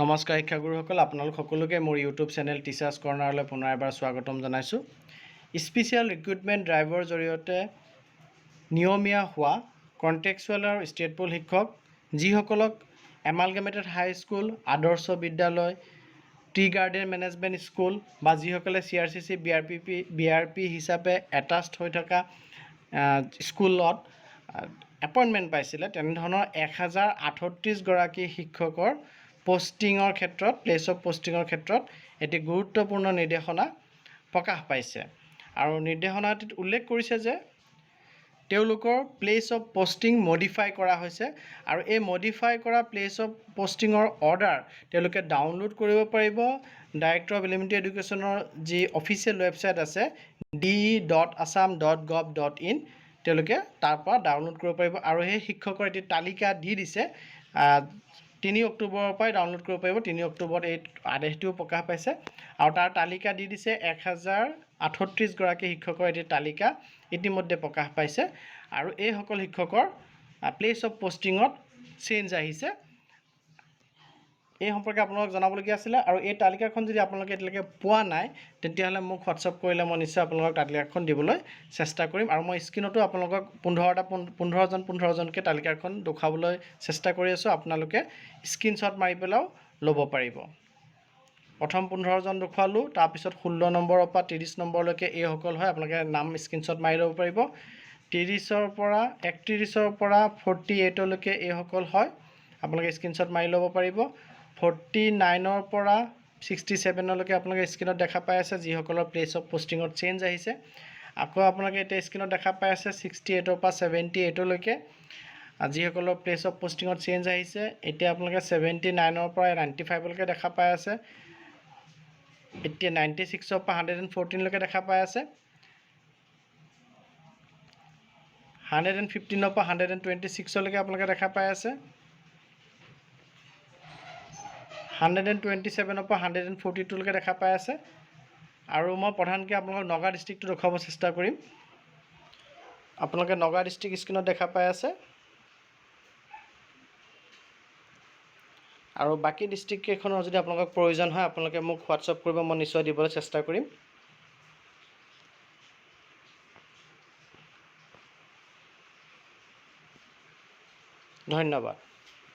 নমস্কাৰ শিক্ষাগুৰুসকল, আপোনালোক সকলোকে মোৰ ইউটিউব চেনেল টিচাৰ্ছ কৰ্ণাৰলৈ পুনৰ এবাৰ স্বাগতম জনাইছোঁ। স্পেচিয়েল ৰিক্ৰুইটমেণ্ট ড্ৰাইভৰ জৰিয়তে নিয়মীয়া হোৱা কণ্টেক্সুৱেল আৰু ষ্টেট পুল শিক্ষক যিসকলক এমালগেমেটেড হাই স্কুল, আদৰ্শ বিদ্যালয়, টি গাৰ্ডেন মেনেজমেণ্ট স্কুল বা যিসকলে CRCC BRP হিচাপে এটাচ্ড হৈ থকা স্কুলত এপইণ্টমেণ্ট পাইছিলে, তেনেধৰণৰ 1038 গৰাকী শিক্ষকৰ পোষ্টিঙৰ ক্ষেত্ৰত প্লেচ অফ পোষ্টিঙৰ ক্ষেত্ৰত এটি গুৰুত্বপূৰ্ণ নিৰ্দেশনা প্ৰকাশ পাইছে। আৰু নিৰ্দেশনাটিত উল্লেখ কৰিছে যে তেওঁলোকৰ প্লেচ অফ পোষ্টিং মডিফাই কৰা হৈছে আৰু এই মডিফাই কৰা প্লেচ অফ পোষ্টিঙৰ অৰ্ডাৰ তেওঁলোকে ডাউনলোড কৰিব পাৰিব। ডাইৰেক্টৰ অফ এলিমেণ্টাৰী এডুকেশ্যনৰ যি অফিচিয়েল ৱেবছাইট আছে de.assam.gov.in তেওঁলোকে তাৰ পৰা ডাউনলোড কৰিব পাৰিব আৰু সেই শিক্ষকৰ এটি তালিকা দি দিছে। 3 অক্টোবৰৰ পৰাই ডাউনলোড কৰিব পাৰিব। 3 অক্টোবৰত এই আদেশটোও প্ৰকাশ পাইছে আৰু তাৰ তালিকা দি দিছে। 1038 গৰাকী শিক্ষকৰ এটি তালিকা ইতিমধ্যে প্ৰকাশ পাইছে আৰু এইসকল শিক্ষকৰ প্লেচ অফ পোষ্টিঙত চেঞ্জ আহিছে। এই সম্পৰ্কে আপোনালোকক জনাবলগীয়া আছিলে আৰু এই তালিকাখন যদি আপোনালোকে এতিয়ালৈকে পোৱা নাই তেতিয়াহ'লে মোক হোৱাটছআপ কৰিলে মই নিশ্চয় আপোনালোকক তালিকাখন দিবলৈ চেষ্টা কৰিম আৰু মই স্ক্ৰীনতো আপোনালোকক 15জনকৈ তালিকাখন দেখুৱাবলৈ চেষ্টা কৰি আছোঁ। আপোনালোকে স্ক্ৰীনশ্বট মাৰি পেলাইও ল'ব পাৰিব। প্ৰথম 15জন দেখুৱালোঁ, তাৰপিছত 16 নম্বৰৰ পৰা 30 নম্বৰলৈকে এইসকল হয়। আপোনালোকে নাম স্ক্ৰীনশ্বট মাৰি ল'ব পাৰিব। 31ৰ পৰা 48লৈকে এইসকল হয়, আপোনালোকে স্ক্ৰীনশ্বট মাৰি ল'ব পাৰিব। 49ৰ পৰা 67লৈকে আপোনালোকে স্ক্ৰীনত দেখা পাই আছে যিসকলৰ প্লেচ অফ পোষ্টিঙত চেঞ্জ আহিছে। আকৌ আপোনালোকে এতিয়া স্ক্ৰীনত দেখা পাই আছে 68ৰ পৰা 78লৈকে যিসকলৰ প্লেচ অফ পোষ্টিঙত চেঞ্জ আহিছে। এতিয়া আপোনালোকে 79ৰ পৰা 95লৈকে দেখা পাই আছে। এতিয়া 96ৰ পৰা 114লৈকে দেখা পাই আছে। 115ৰ পৰা 126লৈকে আপোনালোকে দেখা পাই আছে। 127ৰ পৰা 142লৈকে দেখা পাই আছে। আৰু মই প্ৰধানকৈ আপোনালোকক নগাঁও ডিষ্ট্ৰিক্টটো দেখুৱাব চেষ্টা কৰিম। আপোনালোকে নগাঁও ডিষ্ট্ৰিক্ট স্ক্ৰীনত দেখা পাই আছে আৰু বাকী ডিষ্ট্ৰিক্টকেইখনৰ যদি আপোনালোকক প্ৰয়োজন হয় আপোনালোকে মোক হোৱাটছআপ কৰিব, মই নিশ্চয় দিবলৈ চেষ্টা কৰিম। ধন্যবাদ।